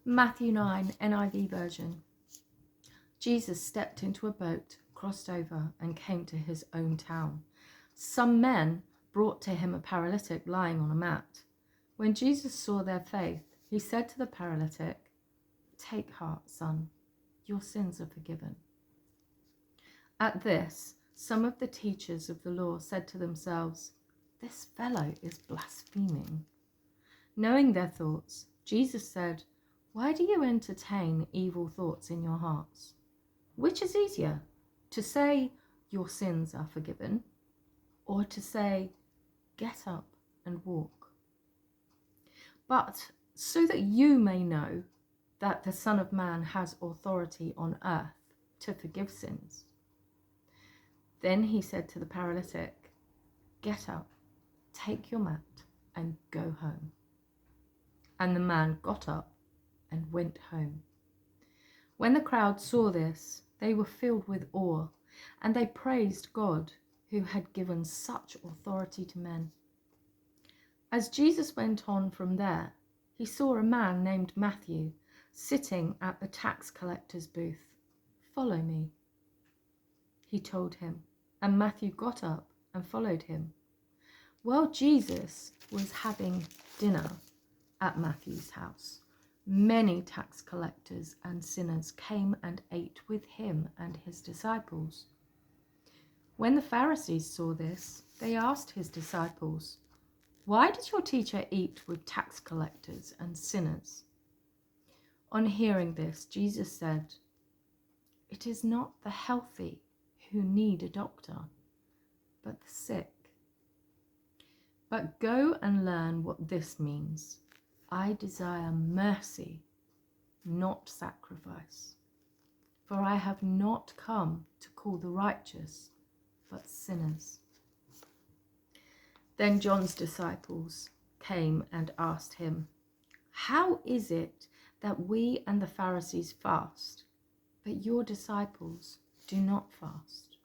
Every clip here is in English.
Matthew 9, NIV version. Jesus stepped into a boat, crossed over, and came to his own town. Some men brought to him a paralytic lying on a mat. When Jesus saw their faith, he said to the paralytic, "Take heart, son, your sins are forgiven." At this, some of the teachers of the law said to themselves, "This fellow is blaspheming." Knowing their thoughts, Jesus said, "Why do you entertain evil thoughts in your hearts? Which is easier, to say, 'Your sins are forgiven,' or to say, 'Get up and walk'? But so that you may know that the Son of Man has authority on earth to forgive sins." Then he said to the paralytic, "Get up, take your mat, and go home." And the man got up and went home. When the crowd saw this, they were filled with awe, and they praised God, who had given such authority to men. As Jesus went on from there, he saw a man named Matthew sitting at the tax collector's booth. "Follow me," he told him, and Matthew got up and followed him. While Jesus was having dinner at Matthew's house, many tax collectors and sinners came and ate with him and his disciples. When the Pharisees saw this, they asked his disciples, "Why does your teacher eat with tax collectors and sinners?" On hearing this, Jesus said, "It is not the healthy who need a doctor, but the sick. But go and learn what this means. I desire mercy, not sacrifice. For I have not come to call the righteous, but sinners." Then John's disciples came and asked him, "How is it that we and the Pharisees fast, but your disciples do not fast?"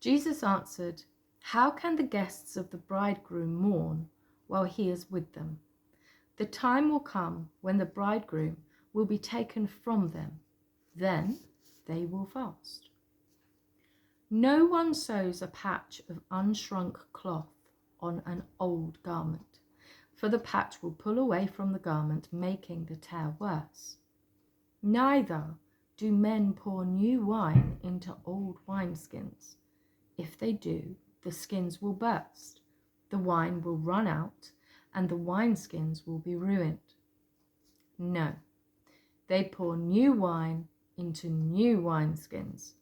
Jesus answered, "How can the guests of the bridegroom mourn while he is with them? The time will come when the bridegroom will be taken from them. Then they will fast. No one sews a patch of unshrunk cloth on an old garment, for the patch will pull away from the garment, making the tear worse. Neither do men pour new wine into old wineskins. If they do, the skins will burst, the wine will run out, and the wineskins will be ruined. No, they pour new wine into new wineskins,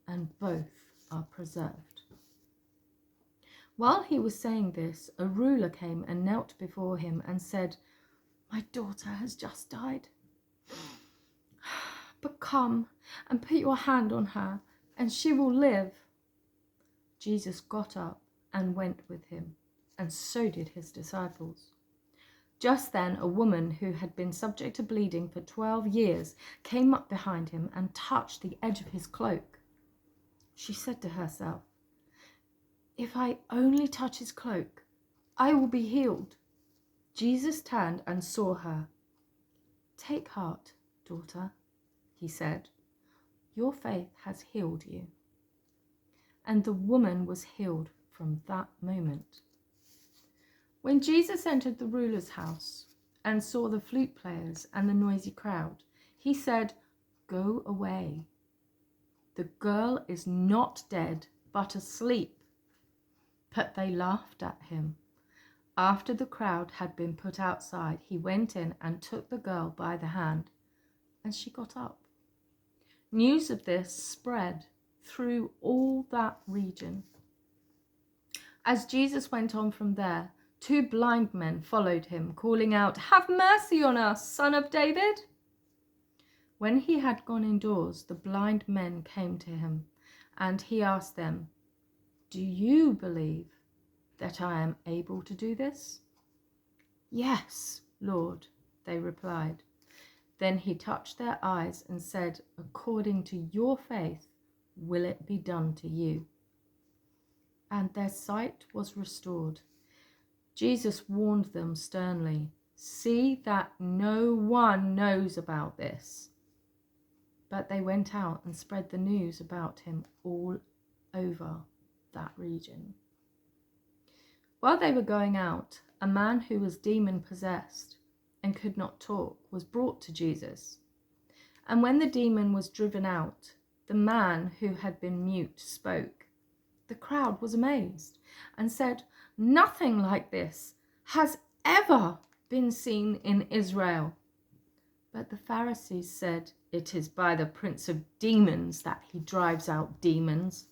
and both are preserved." While he was saying this, a ruler came and knelt before him and said, "My daughter has just died. But come and put your hand on her, and she will live." Jesus got up and went with him, and so did his disciples. Just then, a woman who had been subject to bleeding for 12 years came up behind him and touched the edge of his cloak. She said to herself, "If I only touch his cloak, I will be healed." Jesus turned and saw her. "Take heart, daughter," he said. "Your faith has healed you." And the woman was healed from that moment. When Jesus entered the ruler's house and saw the flute players and the noisy crowd, he said, "Go away. The girl is not dead, but asleep." But they laughed at him. After the crowd had been put outside, he went in and took the girl by the hand, and she got up. News of this spread through all that region. As Jesus went on from there, 2 blind men followed him, calling out, "Have mercy on us, Son of David." When he had gone indoors, the blind men came to him, and he asked them, "Do you believe that I am able to do this?" "Yes, Lord," they replied. Then he touched their eyes and said, "According to your faith, will it be done to you?" And their sight was restored. Jesus warned them sternly, See that no one knows about this." But they went out and spread the news about him all over that region. While they were going out, a man who was demon-possessed and could not talk was brought to Jesus. And when the demon was driven out, the man who had been mute spoke. The crowd was amazed and said, "Nothing like this has ever been seen in Israel." But the Pharisees said, "It is by the prince of demons that he drives out demons."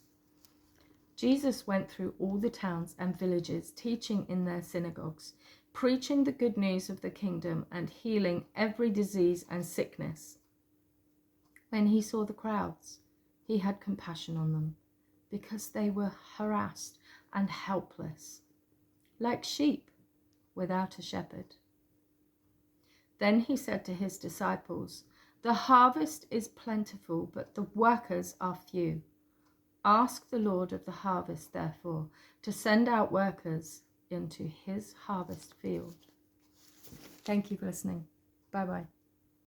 Jesus went through all the towns and villages, teaching in their synagogues, preaching the good news of the kingdom and healing every disease and sickness. When he saw the crowds, he had compassion on them, because they were harassed and helpless, like sheep without a shepherd. Then he said to his disciples, "The harvest is plentiful, but the workers are few. Ask the Lord of the harvest, therefore, to send out workers into his harvest field." Thank you for listening. Bye-bye.